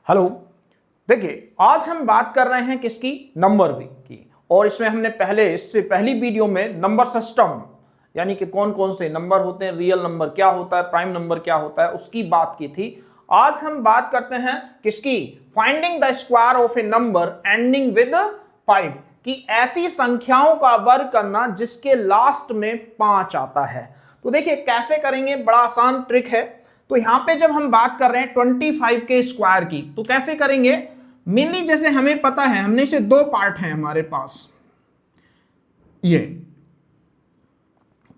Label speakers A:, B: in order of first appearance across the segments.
A: Hello, देखिए आज हम बात कर रहे हैं किसकी, नंबर की। और इसमें हमने इससे पहली वीडियो में नंबर सिस्टम यानी कि कौन कौन से नंबर होते हैं, रियल नंबर क्या होता है, प्राइम नंबर क्या होता है, उसकी बात की थी। आज हम बात करते हैं किसकी, finding the square of A number ending with 5 कि ऐसी संख्याओं का वर्ग करना जिसके लास्ट में 5 आता है। तो देखिए कैसे करेंगे, बड़ा आसान ट्रिक है। तो यहां पे जब हम बात कर रहे हैं 25 के स्क्वायर की, तो कैसे करेंगे, मेनली जैसे हमें पता है, हमने से दो पार्ट हैं हमारे पास, ये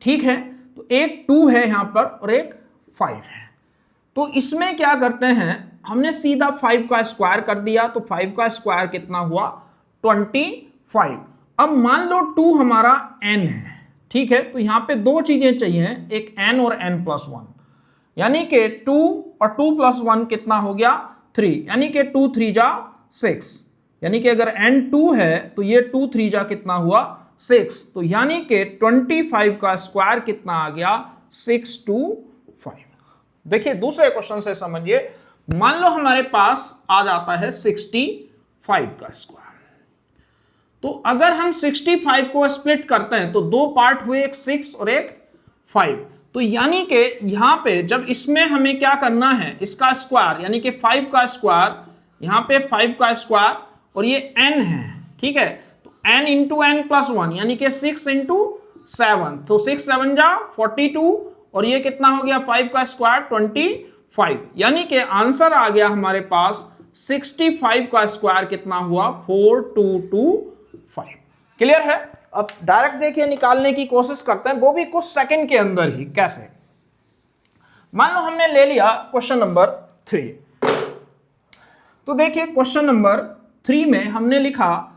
A: ठीक है। तो एक 2 है यहां पर और एक 5 है। तो इसमें क्या करते हैं, हमने सीधा 5 का स्क्वायर कर दिया। तो 5 का स्क्वायर कितना हुआ, 25। अब मान लो 2 हमारा n है, ठीक है। तो यहां पे दो चीजें चाहिए, एक n और n+1, यानी कि 2 और 2 + 1 कितना हो गया 3, यानी कि 2 3 जा 6, यानी कि अगर n 2 है तो ये 2 3 जा कितना हुआ 6। तो यानी कि 25 का स्क्वायर कितना आ गया 625। देखिए दूसरे क्वेश्चन से समझिए, मान लो हमारे पास आ जाता है 65 का स्क्वायर। तो अगर हम 65 को स्प्लिट करते हैं तो दो पार्ट हुए, एक 6 और एक 5। तो यानी कि यहां पे जब इसमें हमें क्या करना है, इसका स्क्वायर यानी कि 5 का स्क्वायर, यहां पे 5 का स्क्वायर और ये n है, ठीक है। तो n इंटू n+1 यानी कि 6 इंटू 7, तो 6 7 जा 42 और ये कितना हो गया 5 का स्क्वायर 25, यानी कि आंसर आ गया हमारे पास 65 का स्क्वायर कितना हुआ 4225। क्लियर है। अब डायरेक्ट देखिए निकालने की कोशिश करते हैं, वो भी कुछ सेकंड के अंदर ही। कैसे, मान लो हमने ले लिया क्वेश्चन नंबर 3। तो देखिए क्वेश्चन नंबर 3 में हमने लिखा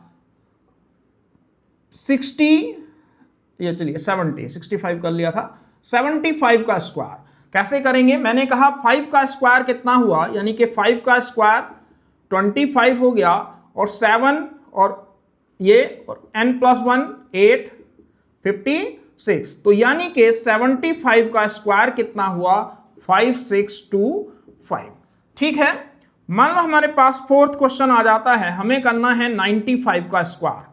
A: 65 कर लिया था, 75 का स्क्वायर कैसे करेंगे। मैंने कहा 5 का स्क्वायर कितना हुआ, यानी कि 5 का स्क्वायर 25 हो गया और 7 और ये और n+1 8 56। तो यानी कि 75 का स्क्वायर कितना हुआ 5625। ठीक है। मान लो हमारे पास फोर्थ क्वेश्चन आ जाता है, हमें करना है 95 का स्क्वायर।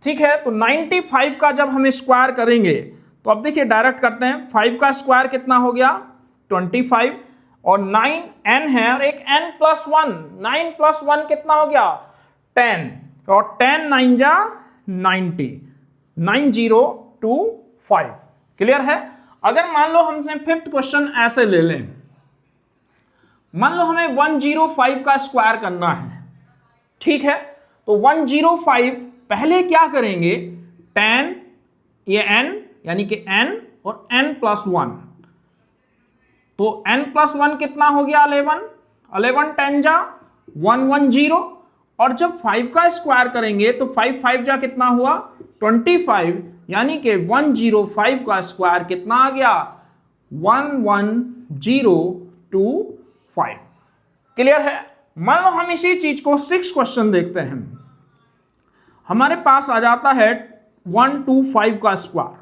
A: ठीक है। तो 95 का जब हम स्क्वायर करेंगे तो अब देखिए डायरेक्ट करते हैं, 5 का स्क्वायर कितना हो गया 25 और 9 n है और एक n+1, 9+1 कितना हो गया 10 और 10 9 जा 90, 9025। क्लियर है। अगर मान लो हमने फिफ्थ क्वेश्चन ऐसे ले लें, मान लो हमें 105 का स्क्वायर करना है, ठीक है। तो 105 पहले क्या करेंगे, 10 ये n यानी कि n और n+1, तो n+1 कितना हो गया 11, 11 10 जा 110 और जब 5 का स्क्वायर करेंगे तो 5 5 जा कितना हुआ 25, यानी कि 105 का स्क्वायर कितना आ गया 11025। क्लियर है। मान लो हम इसी चीज को 6 क्वेश्चन देखते हैं, हमारे पास आ जाता है 125 का स्क्वायर।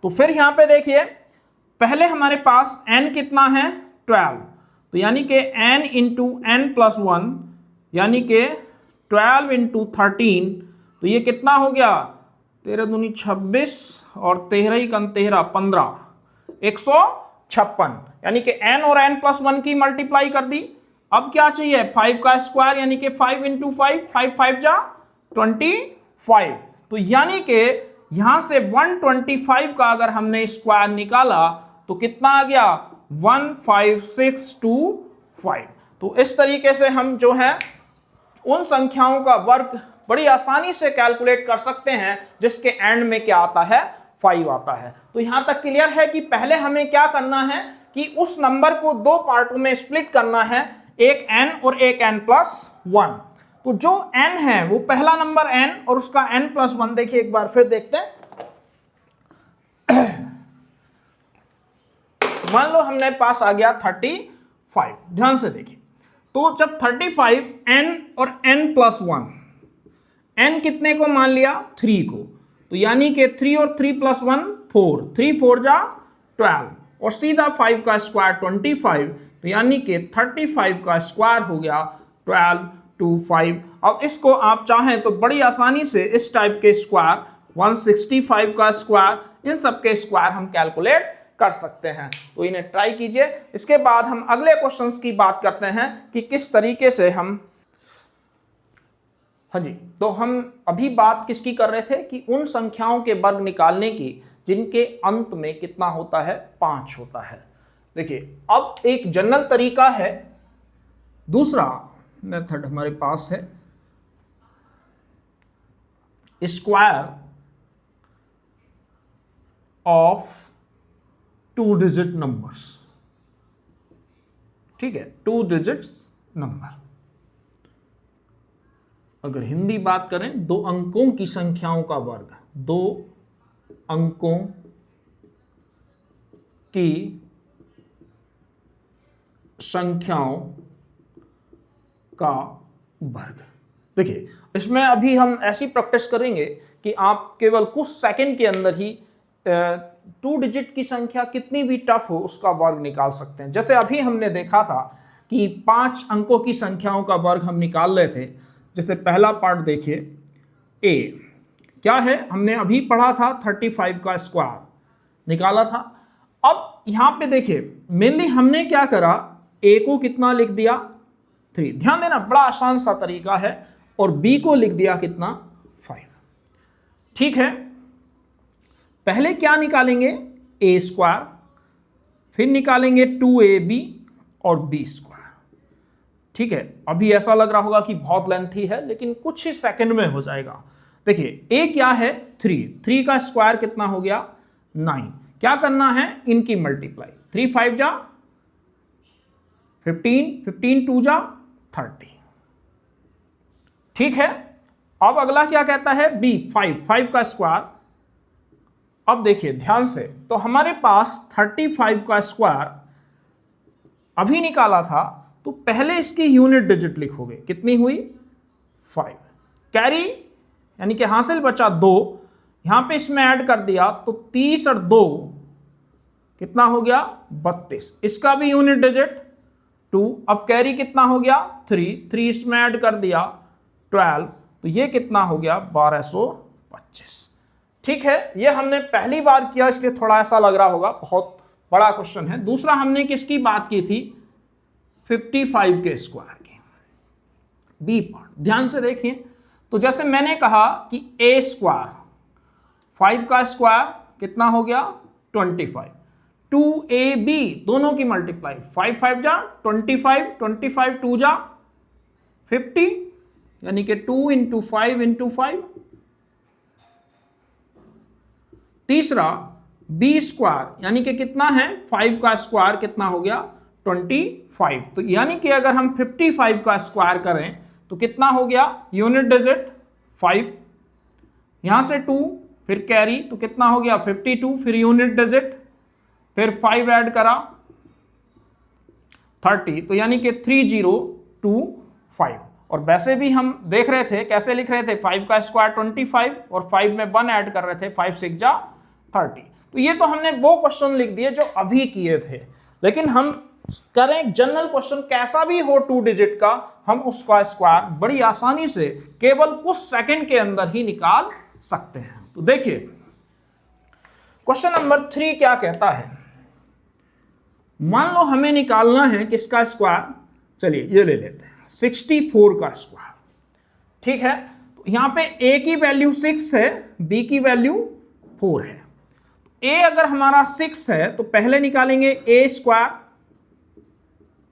A: तो फिर यहां पे देखिए, पहले हमारे पास n कितना है 12, तो यानी कि n इंटू n+1 यानी कि 12 इंटू 13, तो ये कितना हो गया 13 दूनी 26 और 13 का 13 15, 156, यानी कि n और n+1 की मल्टीप्लाई कर दी। अब क्या चाहिए 5 का स्क्वायर यानी कि 5 इंटू 5, 5 5 जा 25। तो यानी कि यहां से 125 का अगर हमने स्क्वायर निकाला तो कितना आ गया 15625। तो इस तरीके से हम जो है उन संख्याओं का वर्ग बड़ी आसानी से कैलकुलेट कर सकते हैं जिसके एंड में क्या आता है 5 आता है। तो यहां तक क्लियर है कि पहले हमें क्या करना है कि उस नंबर को दो पार्टों में स्प्लिट करना है, एक n और एक n+1। तो जो n है वो पहला नंबर n और उसका n+1, देखिए एक बार फिर देखते हैं। मान लो हमने पास आ गया 35, ध्यान से देखिए। तो जब 35 n और n+1, n कितने को मान लिया 3 को, तो यानी कि 3 और 3+1 4, 3 4 जा 12 और सीधा 5 का स्क्वायर 25, तो यानी कि 35 का स्क्वायर हो गया 12, 2, 5। अब इसको आप चाहें तो बड़ी आसानी से इस टाइप के स्क्वायर, 165 का स्क्वायर, इन सब के स्क्वायर हम कैलकुलेट कर सकते हैं। तो इन्हें ट्राई कीजिए। इसके बाद हम अगले क्वेश्चंस की बात करते हैं कि किस तरीके से हम, हाँ जी, तो हम अभी बात किसकी कर रहे थे कि उन संख्याओं के वर्ग निकालने की जिनके अंत में कितना होता है, 5 होता है। देखिए अब एक जनरल तरीका है, दूसरा मेथड हमारे पास है स्क्वायर ऑफ 2 डिजिट नंबर्स। ठीक है, 2 डिजिट्स नंबर। अगर हिंदी बात करें, 2 अंकों की संख्याओं का वर्ग, 2 अंकों की संख्याओं का वर्ग। देखिए इसमें अभी हम ऐसी प्रैक्टिस करेंगे कि आप केवल कुछ सेकंड के अंदर ही 2 डिजिट की संख्या कितनी भी टफ हो उसका वर्ग निकाल सकते हैं। जैसे अभी हमने देखा था कि 5 अंकों की संख्याओं का वर्ग हम निकाल रहे थे। जैसे पहला पार्ट देखिए, ए क्या है, हमने अभी पढ़ा था 35 का स्क्वायर निकाला था। अब यहां पे देखिए मेनली हमने क्या करा, ए को कितना लिख दिया 3, ध्यान देना बड़ा आसान सा तरीका है, और बी को लिख दिया कितना 5। ठीक है, पहले क्या निकालेंगे, ए स्क्वायर, फिर निकालेंगे 2ab और बी स्क्वायर। ठीक है, अभी ऐसा लग रहा होगा कि बहुत लेंथी है, लेकिन कुछ ही सेकंड में हो जाएगा। देखिए ए क्या है 3 का स्क्वायर कितना हो गया 9। क्या करना है, इनकी मल्टीप्लाई, 3 5 जा 15, 15 2 जा 30। ठीक है, अब अगला क्या कहता है, बी 5 का स्क्वायर। अब देखिए ध्यान से, तो हमारे पास 35 का स्क्वायर अभी निकाला था, तो पहले इसकी यूनिट डिजिट लिखोगे, कितनी हुई 5, कैरी यानी कि हासिल बचा 2, यहां पे इसमें ऐड कर दिया तो 30 और 2 कितना हो गया 32, इसका भी यूनिट डिजिट 2। अब कैरी कितना हो गया 3 इसमें ऐड कर दिया 12, तो ये कितना हो गया 1225। ठीक है, ये हमने पहली बार किया इसलिए थोड़ा ऐसा लग रहा होगा, बहुत बड़ा क्वेश्चन है। दूसरा हमने किसकी बात की थी, 55 के स्क्वायर की, बी पार्ट। ध्यान से देखिए, तो जैसे मैंने कहा कि ए स्क्वायर 5 का स्क्वायर कितना हो गया 25, 2ab दोनों की मल्टीप्लाई, 5 5 जा 25, 25 2 जा 50, यानी कि 2 इंटू 5 इंटू 5। तीसरा बी स्क्वायर यानी कि कितना है 5 का स्क्वायर कितना हो गया 25, तो यानी कि अगर हम 55 का स्क्वायर करें तो कितना हो गया, यूनिट डिजिट 5, यहां से 2 फिर कैरी तो कितना हो गया 52, फिर यूनिट डिजिट, फिर 5 ऐड करा 30, तो यानी कि 3025। और वैसे भी हम देख रहे थे कैसे लिख रहे थे, 5 का स्क्वायर 25 और 5 में 1 ऐड कर रहे थे, 5 6 जा 30। तो ये तो हमने वो क्वेश्चन लिख दिए जो अभी किए थे, लेकिन हम करें जनरल क्वेश्चन कैसा भी हो 2 डिजिट का, हम उसका स्क्वायर बड़ी आसानी से केवल कुछ सेकंड के अंदर ही निकाल सकते हैं। तो देखिए क्वेश्चन नंबर 3 क्या कहता है, मान लो हमें निकालना है किसका स्क्वायर, चलिए ये ले लेते हैं 64 का स्क्वायर। ठीक है, तो यहां पे a की वैल्यू 6 है, b की वैल्यू 4 है। a अगर हमारा 6 है तो पहले निकालेंगे a स्क्वायर,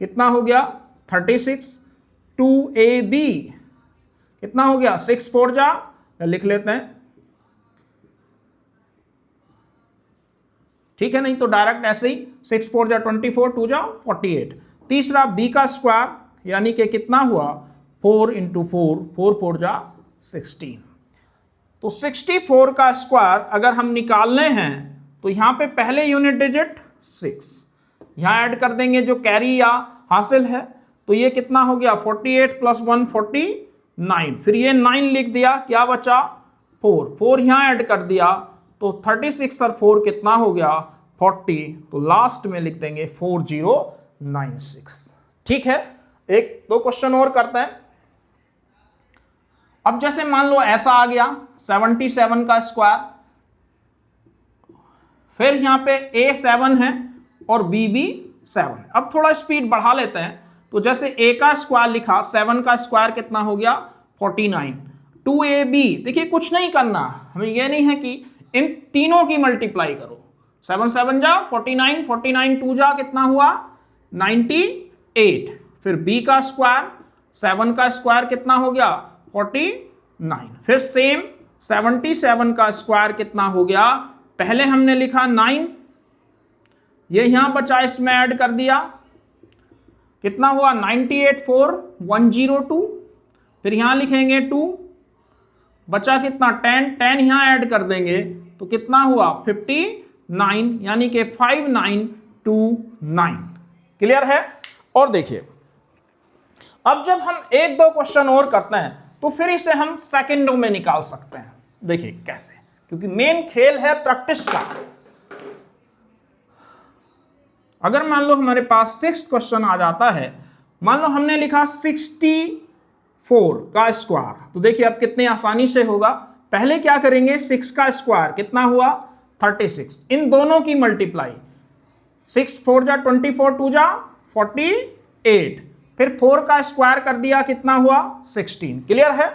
A: कितना हो गया 36, 2ab कितना हो गया 6 4 जा, लिख लेते हैं, ठीक है, नहीं तो डायरेक्ट ऐसे ही 6 4 जा 24, 2 जा 48। तीसरा b का स्क्वायर यानी कि कितना हुआ 4 इंटू 4, 4 4 जा 16। तो 64 का स्क्वायर अगर हम निकालने हैं तो यहां पे पहले यूनिट डिजिट 6, यहां ऐड कर देंगे जो कैरी या हासिल है, तो ये कितना हो गया 48 प्लस 1 49, फिर ये 9 लिख दिया, क्या बचा 4 यहां ऐड कर दिया, तो 36 और 4 कितना हो गया 40, तो लास्ट में लिख देंगे 4096। ठीक है, एक दो क्वेश्चन और करते हैं। अब जैसे मान लो ऐसा आ गया 77 का स्क्वायर, फिर यहां पे a 7 है और b भी 7। अब थोड़ा स्पीड बढ़ा लेते हैं, तो जैसे a का स्क्वायर लिखा, 7 का स्क्वायर कितना हो गया 49, 2ab, देखिए कुछ नहीं करना, हमें यह नहीं है कि इन तीनों की मल्टीप्लाई करो, 7 7 जा 49, 49 2 जा कितना हुआ 98, फिर b का स्क्वायर, 7 का स्क्वायर कितना हो गया 49, फिर सेम 77 का स्क्वायर कितना हो गया, पहले हमने लिखा 9, ये यहां बचा, इसमें ऐड कर दिया, कितना हुआ 98 4 102, फिर यहां लिखेंगे 2, बचा कितना 10, 10 यहां ऐड कर देंगे तो कितना हुआ 59, यानी कि 5929। क्लियर है। और देखिए अब जब हम एक दो क्वेश्चन और करते हैं तो फिर इसे हम सेकंडों में निकाल सकते हैं। देखिए कैसे, क्योंकि मेन खेल है प्रैक्टिस का। अगर मान लो हमारे पास 6th क्वेश्चन आ जाता है, मान लो हमने लिखा 64 का स्क्वायर, तो देखिए अब कितने आसानी से होगा। पहले क्या करेंगे, 6 का स्क्वायर कितना हुआ 36, इन दोनों की मल्टीप्लाई, 6 4 जा 24, 2 जा 48, फिर 4 का स्क्वायर कर दिया, कितना हुआ 16। क्लियर है।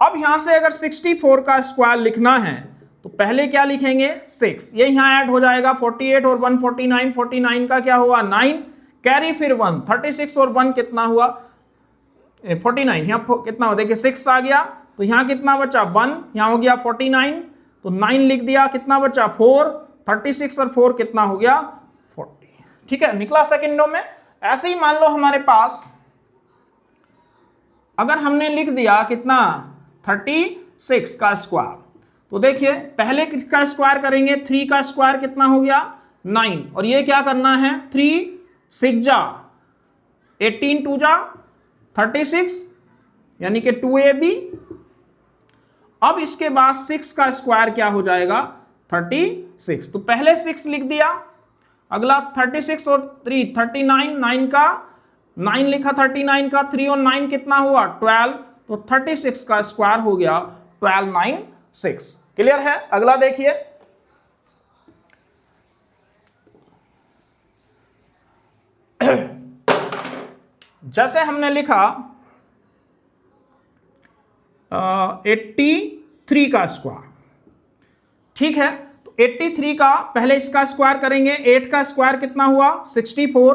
A: अब यहां से अगर 64 का स्क्वायर लिखना है तो पहले क्या लिखेंगे 6, ये यहां ऐड हो जाएगा 48 और 1 49, 49 का क्या हुआ 9, कैरी फिर 1, 36 और 1 कितना हुआ 49, यहां कितना हो, देखिए 6 आ गया तो यहां कितना बचा 1, यहां हो गया 49, तो 9 लिख दिया, कितना बचा 4, 36 और 4 कितना हो गया 40। ठीक है, निकला सेकंडों में। ऐसे ही मान लो हमारे पास अगर हमने लिख दिया कितना 36 का स्क्वायर, तो देखिए पहले का स्क्वायर करेंगे, 3 का स्क्वायर कितना हो गया 9, और ये क्या करना है 3 6 जा 18, 2 जा 36, यानी कि 2ab। अब इसके बाद 6 का स्क्वायर क्या हो जाएगा 36, तो पहले 6 लिख दिया, अगला 36 और 3 39, 9 का 9 लिखा, 39 का 3 और 9 कितना हुआ 12, तो 36 का स्क्वायर हो गया 12 9 6। क्लियर है। अगला देखिए, जैसे हमने लिखा 83 का स्क्वायर, ठीक है, तो 83 का पहले इसका स्क्वायर करेंगे, 8 का स्क्वायर कितना हुआ 64,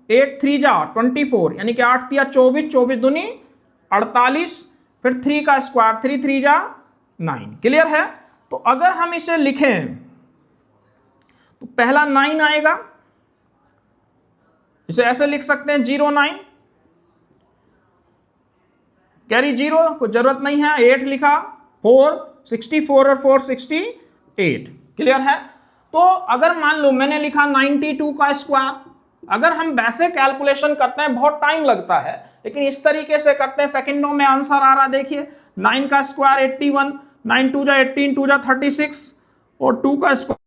A: 8 3 जा 24, यानी कि 8 तिया 24, 24 दूनी 48, फिर 3 का स्क्वायर 3 3 जा 9। क्लियर है। तो अगर हम इसे लिखें तो पहला 9 आएगा, इसे ऐसे लिख सकते हैं 09, कैरी 0 कोई जरूरत नहीं है, 8 लिखा, 4 64 और 4 68। क्लियर है। तो अगर मान लो मैंने लिखा 92 का स्क्वायर, अगर हम वैसे कैलकुलेशन करते हैं बहुत टाइम लगता है, लेकिन इस तरीके से करते हैं सेकंडों में आंसर आ रहा। देखिए 9 का स्क्वायर 81, 9 2 जा 18, 2 जा 36, और 2 का स्क्वायर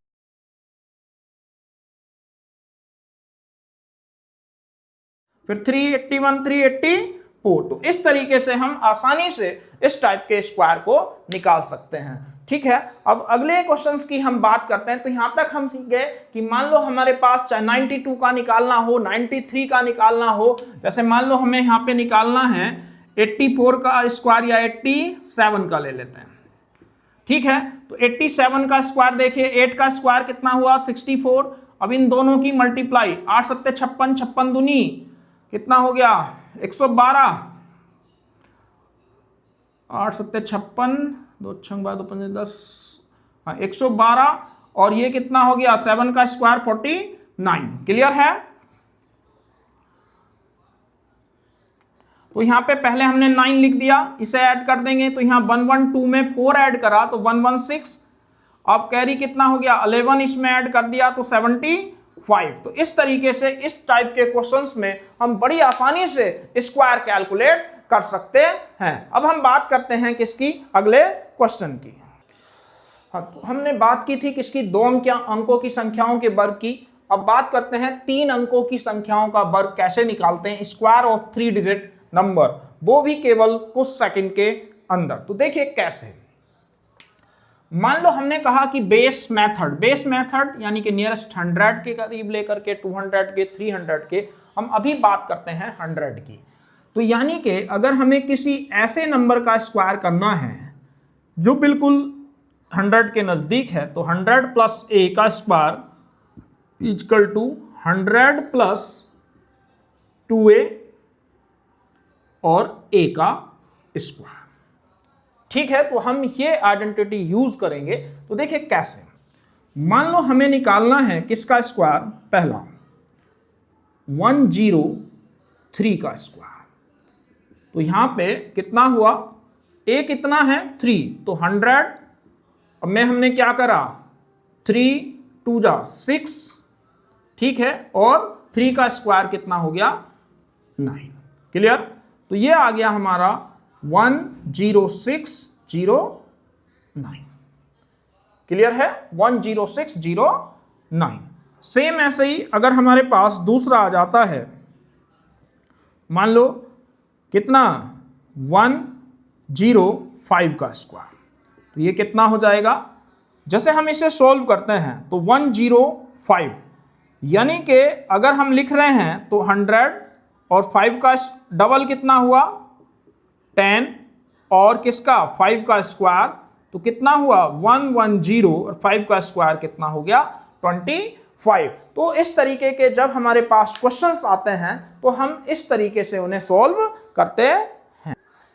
A: फिर 381 384। तो इस तरीके से हम आसानी से इस टाइप के स्क्वायर को निकाल सकते हैं। ठीक है। अब अगले क्वेश्चंस की हम बात करते हैं। तो यहां तक हम सीख गए कि मान लो हमारे पास चाहे 92 का निकालना हो, 93 का निकालना हो, जैसे मान लो हमें यहां पे निकालना है 84 का स्क्वायर या 87 का ले लेते हैं। ठीक है। तो 87 का स्क्वायर देखिए, 8 का स्क्वायर कितना हुआ 64। अब इन दोनों की मल्टीप्लाई, 8 सत्ते 56, 56 दूनी कितना हो गया 112, 8 सत्ते 56, 2 छंग 2 5 10, हाँ 112, और ये कितना हो गया 7 का स्क्वायर 49। क्लियर है। तो यहां पे पहले हमने 9 लिख दिया, इसे ऐड कर देंगे, तो यहां 112 में 4 ऐड करा तो 116। अब कैरी कितना हो गया 11, इसमें ऐड कर दिया तो 75। तो इस तरीके से इस टाइप के क्वेश्चंस में हम बड़ी आसानी से स्क्वायर कैलकुलेट कर सकते हैं। अब हम बात करते हैं किसकी, अगले क्वेश्चन की। हाँ, तो हमने बात की थी किसकी, 2 अंकों की संख्याओं के वर्ग की। अब बात करते हैं 3 अंकों की संख्याओं का वर्ग कैसे निकालते हैं, स्क्वायर ऑफ 3 डिजिट नंबर, वो भी केवल कुछ सेकंड के अंदर। तो देखिए कैसे, मान लो हमने कहा कि बेस मेथड यानी कि नियरेस्ट 100 के करीब लेकर के 200 के 300 के, हम अभी बात करते हैं 100 की। तो यानी कि अगर हमें किसी ऐसे नंबर का स्क्वायर करना है जो बिल्कुल 100 के नजदीक है, तो 100 प्लस a का square equal to 100 plus 2a और a का स्क्वायर। ठीक है, तो हम ये आइडेंटिटी यूज करेंगे। तो देखिए कैसे, मान लो हमें निकालना है किसका स्क्वायर, पहला 103 का स्क्वायर। तो यहां पे कितना हुआ, a कितना है 3, तो 100, अब में हमने क्या करा 3 2 जा 6, ठीक है, और 3 का स्क्वायर कितना हो गया 9। क्लियर, तो ये आ गया हमारा 10609। क्लियर है, 10609। सेम ऐसे ही अगर हमारे पास दूसरा आ जाता है, मान लो कितना 105 का स्क्वायर, तो ये कितना हो जाएगा, जैसे हम इसे सॉल्व करते हैं तो 105, यानी कि अगर हम लिख रहे हैं तो 100 और 5 का डबल कितना हुआ 10, और किसका 5 का स्क्वायर, तो कितना हुआ 110, और 5 का स्क्वायर कितना हो गया 25। तो इस तरीके के जब हमारे पास क्वेश्चंस आते हैं तो हम इस तरीके से उन्हें सॉल्व करते हैं।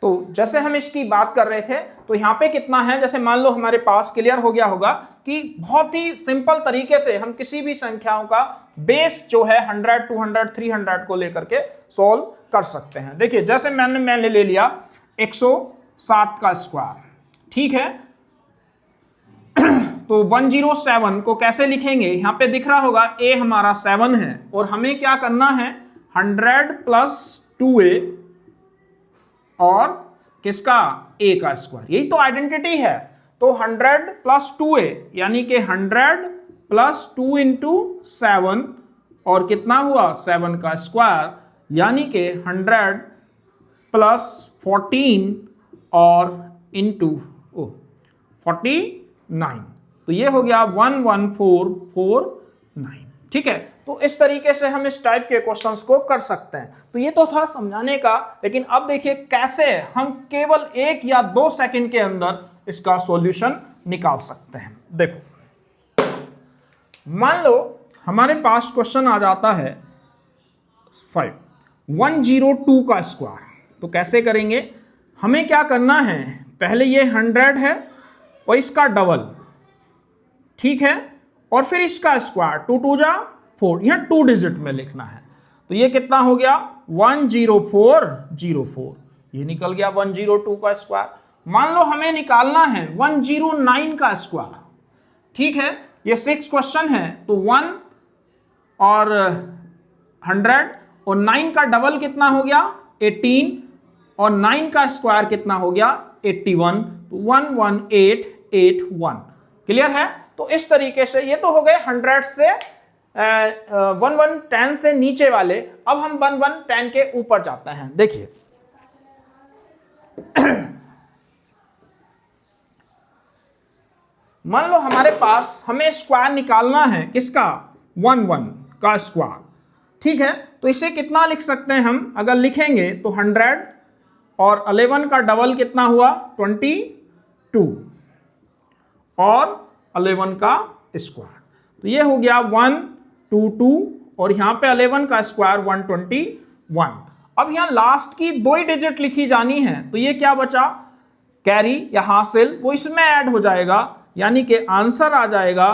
A: तो जैसे हम इसकी बात कर रहे थे, तो यहाँ पे कितना है, जैसे मान लो हमारे पास क्लियर हो गया होगा कि बहुत ही सिंपल तरीके से हम किसी भी संख्याओं का बेस जो है 100 200 300 को लेकर के सॉल्व कर सकते हैं। देखिए जैसे मैंने ले लिया 107 का स्क्वायर, ठीक है, तो 107 को कैसे लिखेंगे, यहां पे दिख रहा होगा a हमारा 7 है, और हमें क्या करना है 100 प्लस 2a और किसका a का स्क्वायर, यही तो आइडेंटिटी है। तो 100 प्लस 2a यानी कि 100 प्लस 2 इंटू 7, और कितना हुआ 7 का स्क्वायर, यानी कि 100 प्लस 14 और इंटू 49, तो ये हो गया 11449। ठीक है, तो इस तरीके से हम इस टाइप के क्वेश्चंस को कर सकते हैं। तो ये तो था समझाने का, लेकिन अब देखिए कैसे हम केवल 1 या 2 सेकंड के अंदर इसका सॉल्यूशन निकाल सकते हैं। देखो मान लो हमारे पास क्वेश्चन आ जाता है 102 का स्क्वायर, तो कैसे करेंगे, हमें क्या करना है, पहले ये 100 है और इसका डबल, ठीक है, और फिर इसका स्क्वायर 2 2 जा 4, यहां 2 डिजिट में लिखना है। तो ये कितना हो गया 10404, ये निकल गया 102 का स्क्वायर। मान लो हमें निकालना है 109 का स्क्वायर, ठीक है, ये 6 क्वेश्चन है, तो 1 और 100 और 9 का डबल कितना हो गया 18, और 9 का स्क्वायर कितना हो गया 81, तो 11881। क्लियर है, तो इस तरीके से ये तो हो गए 100 से 1110 से नीचे वाले। अब हम 1110 के ऊपर जाते हैं। देखिए मान लो हमारे पास हमें स्क्वायर निकालना है किसका 11 का स्क्वायर, ठीक है, तो इसे कितना लिख सकते हैं हम, अगर लिखेंगे तो 100 और 11 का डबल कितना हुआ 22 और 11 का स्क्वायर, तो ये हो गया 122, और यहां पे 11 का स्क्वायर 121। अब यहां लास्ट की 2 ही डिजिट लिखी जानी है, तो ये क्या बचा कैरी या हासिल, वो इसमें ऐड हो जाएगा, यानी कि आंसर आ जाएगा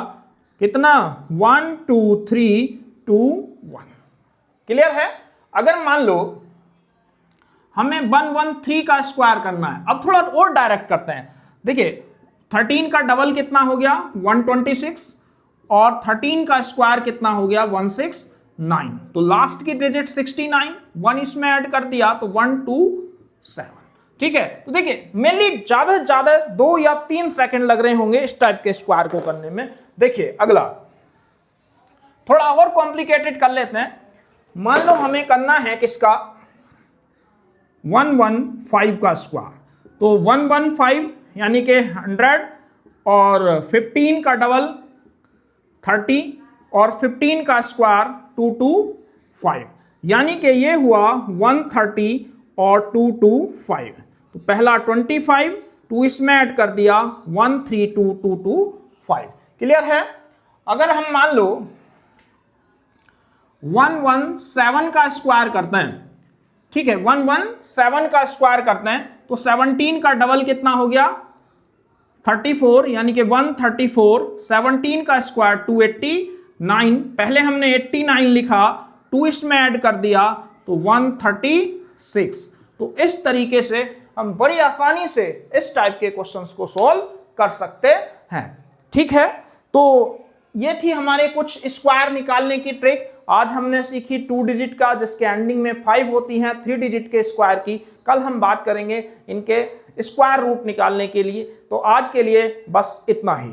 A: कितना 12321। क्लियर है। अगर मान लो हमें 113 का स्क्वायर करना है, अब थोड़ा और डायरेक्ट करते हैं। देखिए 13 का डबल कितना हो गया 126, और 13 का स्क्वायर कितना हो गया 169, तो लास्ट की डिजिट 69, 1 इसमें ऐड कर दिया तो 127। ठीक है, तो देखिए मेनली ज्यादा से ज्यादा 2 या 3 सेकंड लग रहे होंगे इस टाइप के स्क्वायर को करने में। देखिए अगला, थोड़ा और कॉम्प्लिकेटेड कर लेते हैं। मान लो हमें करना है किसका 115 का स्क्वायर, तो 115 यानी कि 100 और 15 का डबल 30 और 15 का स्क्वायर 225, यानी कि ये हुआ 130 और 225। तो पहला 25, 2 इसमें ऐड कर दिया 132225। क्लियर है। अगर हम मान लो 117 का स्क्वायर करते हैं, ठीक है, 117 का स्क्वायर करते हैं तो 17 का डबल कितना हो गया 34, यानी कि 134, 17 का स्क्वायर 289, पहले हमने 89 लिखा, 2 इसमें ऐड कर दिया तो 136। तो इस तरीके से हम बड़ी आसानी से इस टाइप के क्वेश्चंस को सॉल्व कर सकते हैं। ठीक है, तो ये थी हमारे कुछ स्क्वायर निकालने की ट्रिक। आज हमने सीखी 2 डिजिट का जिसके एंडिंग में 5 होती हैं, 3 डिजिट के स्क्वायर की। कल हम बात करेंगे इनके स्क्वायर रूट निकालने के लिए। तो आज के लिए बस इतना ही।